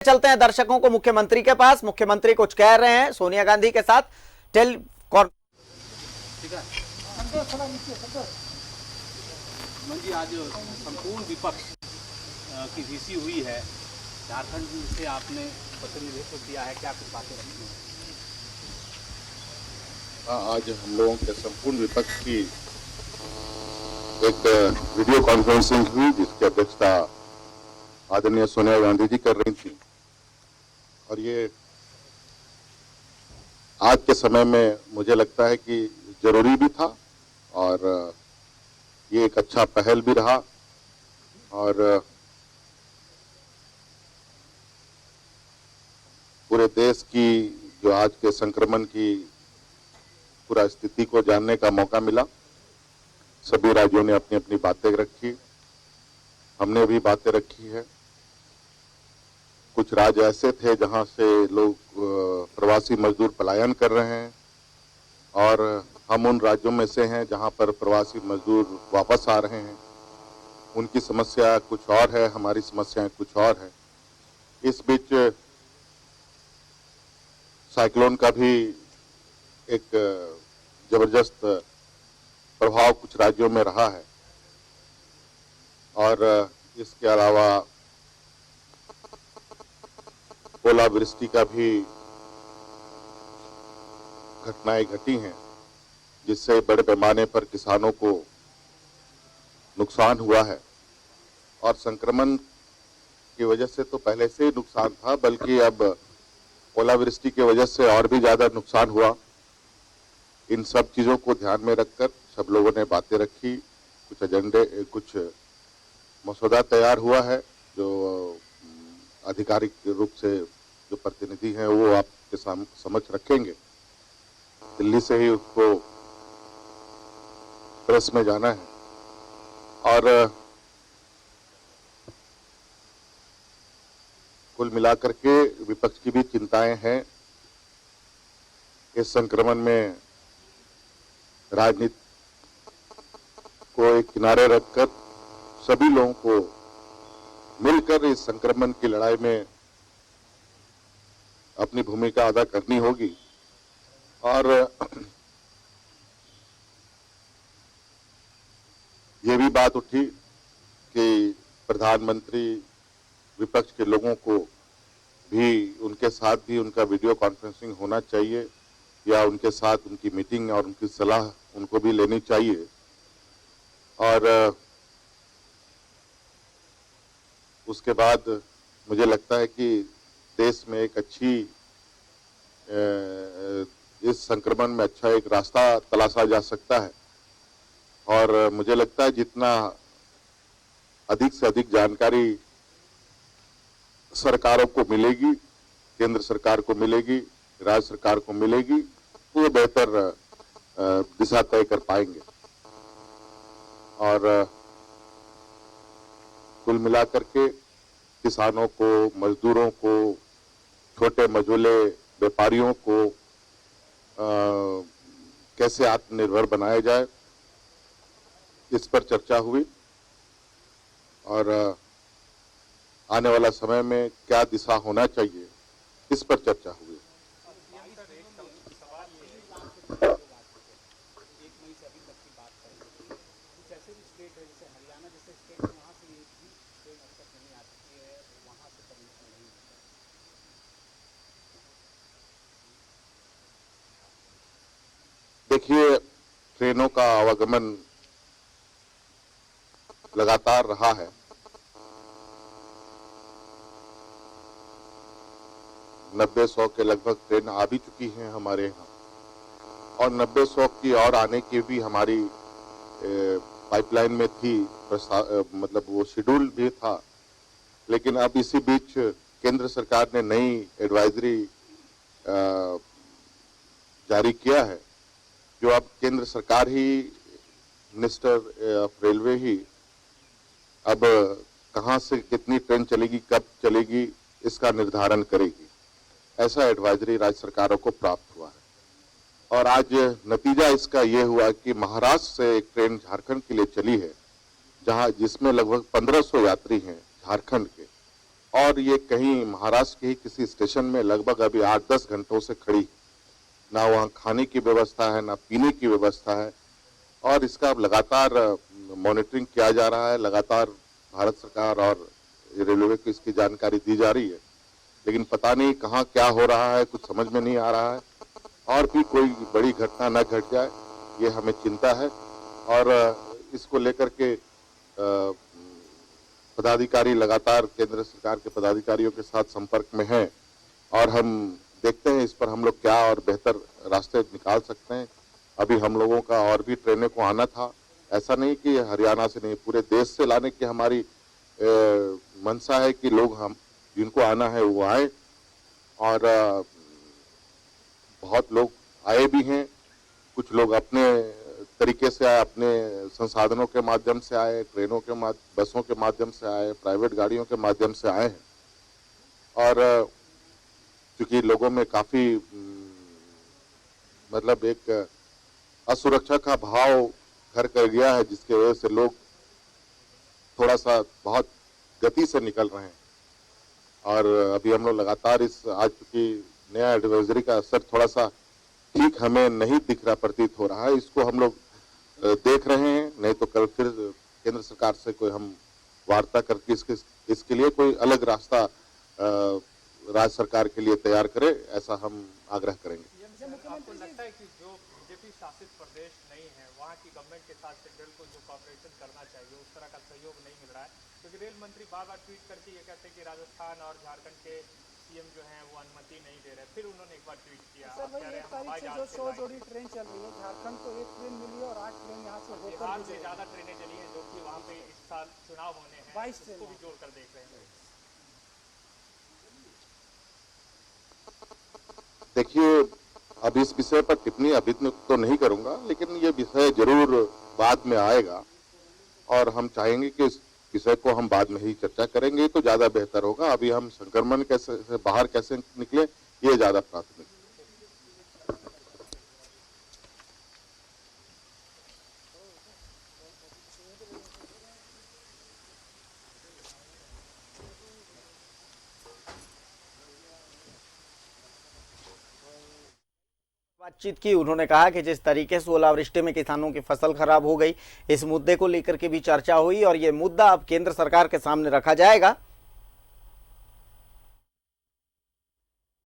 चलते हैं दर्शकों को मुख्यमंत्री के पास। मुख्यमंत्री कुछ कह रहे हैं सोनिया गांधी के साथ जी आज संपूर्ण विपक्ष की वीसी हुई है, झारखंड से आपने प्रतिनिधित्व किया है, क्या कुछ बातें रखी हैं? आज हम लोगों के संपूर्ण विपक्ष की एक वीडियो कॉन्फ्रेंसिंग हुई जिसकी अध्यक्षता आदरणीय सोनिया गांधी जी कर रही थी। और ये आज के समय में मुझे लगता है कि जरूरी भी था और ये एक अच्छा पहल भी रहा। और पूरे देश की जो आज के संक्रमण की पूरा स्थिति को जानने का मौका मिला। सभी राज्यों ने अपनी अपनी बातें रखी, हमने भी बातें रखी है। कुछ राज्य ऐसे थे जहां से लोग प्रवासी मजदूर पलायन कर रहे हैं और हम उन राज्यों में से हैं जहां पर प्रवासी मजदूर वापस आ रहे हैं। उनकी समस्या कुछ और है, हमारी समस्याएं कुछ और है। इस बीच साइक्लोन का भी एक जबरदस्त प्रभाव कुछ राज्यों में रहा है और इसके अलावा ओलावृष्टि का भी घटनाएं घटी हैं जिससे बड़े पैमाने पर किसानों को नुकसान हुआ है। और संक्रमण की वजह से तो पहले से ही नुकसान था, बल्कि अब ओलावृष्टि की वजह से और भी ज्यादा नुकसान हुआ। इन सब चीजों को ध्यान में रखकर सब लोगों ने बातें रखी, कुछ एजेंडे, कुछ मसौदा तैयार हुआ है जो आधिकारिक रूप से जो प्रतिनिधि हैं वो आपके समक्ष रखेंगे। दिल्ली से ही उसको प्रेस में जाना है और कुल मिलाकर के विपक्ष की भी चिंताएं हैं। इस संक्रमण में राजनीति को एक किनारे रखकर सभी लोगों को मिलकर इस संक्रमण की लड़ाई में अपनी भूमिका अदा करनी होगी। और ये भी बात उठी कि प्रधानमंत्री विपक्ष के लोगों को भी उनके साथ भी उनका वीडियो कॉन्फ्रेंसिंग होना चाहिए या उनके साथ उनकी मीटिंग और उनकी सलाह उनको भी लेनी चाहिए। और उसके बाद मुझे लगता है कि देश में एक अच्छी इस संक्रमण में अच्छा एक रास्ता तलाशा जा सकता है। और मुझे लगता है जितना अधिक से अधिक जानकारी सरकारों को मिलेगी, केंद्र सरकार को मिलेगी, राज्य सरकार को मिलेगी, वो बेहतर दिशा तय कर पाएंगे। और कुल मिलाकर के किसानों को, मजदूरों को, छोटे मझोले व्यापारियों को कैसे आत्मनिर्भर बनाया जाए, इस पर चर्चा हुई। और आने वाला समय में क्या दिशा होना चाहिए, इस पर चर्चा हुई। देखिए, ट्रेनों का आवागमन लगातार रहा है। 90-100 के लगभग ट्रेन आ भी चुकी हैं हमारे यहाँ और 90-100 की और आने की भी हमारी पाइपलाइन में थी, मतलब वो शेड्यूल भी था। लेकिन अब इसी बीच केंद्र सरकार ने नई एडवाइजरी जारी किया है, जो अब केंद्र सरकार ही, मिनिस्टर ऑफ रेलवे ही अब कहां से कितनी ट्रेन चलेगी, कब चलेगी, इसका निर्धारण करेगी। ऐसा एडवाइजरी राज्य सरकारों को प्राप्त हुआ है। और आज नतीजा इसका ये हुआ कि महाराष्ट्र से एक ट्रेन झारखंड के लिए चली है, जिसमें लगभग 1500 यात्री हैं झारखंड के। और ये कहीं महाराष्ट्र के ही किसी स्टेशन में लगभग अभी 8-10 घंटों से खड़ी, ना वहाँ खाने की व्यवस्था है ना पीने की व्यवस्था है, और इसका लगातार मॉनिटरिंग किया जा रहा है। लगातार भारत सरकार और रेलवे को इसकी जानकारी दी जा रही है, लेकिन पता नहीं कहाँ क्या हो रहा है, कुछ समझ में नहीं आ रहा है, और भी कोई बड़ी घटना न घट जाए ये हमें चिंता है। और इसको लेकर के पदाधिकारी लगातार केंद्र सरकार के पदाधिकारियों के साथ संपर्क में हैं, और हम देखते हैं इस पर हम लोग क्या और बेहतर रास्ते निकाल सकते हैं। अभी हम लोगों का और भी ट्रेनों को आना था, ऐसा नहीं कि हरियाणा से नहीं, पूरे देश से लाने की हमारी मंशा है कि लोग हम जिनको आना है वो आए, और बहुत लोग आए भी हैं। कुछ लोग अपने तरीके से आए, अपने संसाधनों के माध्यम से आए, ट्रेनों के बसों के माध्यम से आए, प्राइवेट गाड़ियों के माध्यम से आए हैं। और क्योंकि लोगों में काफी मतलब एक असुरक्षा का भाव घर कर गया है, जिसके वजह से लोग थोड़ा सा बहुत गति से निकल रहे हैं। और अभी हम लोग लगातार इस आज की नया एडवाइजरी का असर थोड़ा सा ठीक हमें नहीं दिख रहा, प्रतीत हो रहा है। इसको हम लोग देख रहे हैं, नहीं तो कल फिर केंद्र सरकार से कोई हम वार्ता करके इसके लिए कोई अलग रास्ता राज्य सरकार के लिए तैयार करे, ऐसा हम आग्रह करेंगे। आपको लगता है कि जो बीजेपी शासित प्रदेश नहीं है वहाँ की गवर्नमेंट के साथ सेंट्रल को जो कॉपरेशन करना चाहिए उस तरह का सहयोग नहीं मिल रहा है? क्योंकि रेल मंत्री बार बार ट्वीट करके ये कहते हैं कि राजस्थान और झारखंड के सीएम जो हैं वो अनुमति नहीं दे रहे। फिर उन्होंने एक बार ट्वीट किया, सर भाई 1 तारीख से जो 100 जोड़ी ट्रेन चल रही है, झारखंड को 1 ट्रेन मिली है और 8 ट्रेन यहाँ से होकर बिहार से ज्यादा ट्रेनें चली हैं, जो कि वहाँ पे इस साल चुनाव होने हैं, 22 उसको भी जोड़कर देख रहे हैं। देखिए, अब इस विषय पर टिप्पणी अभी तो नहीं करूंगा, लेकिन ये विषय जरूर बाद में आएगा, और हम चाहेंगे कि इस विषय को हम बाद में ही चर्चा करेंगे तो ज्यादा बेहतर होगा। अभी हम संक्रमण से बाहर कैसे निकले, ये ज्यादा प्राथमिक है। बातचीत की। उन्होंने कहा कि जिस तरीके से ओलावृष्टि में किसानों की फसल खराब हो गई, इस मुद्दे को लेकर के भी चर्चा हुई और ये मुद्दा अब केंद्र सरकार के सामने रखा जाएगा।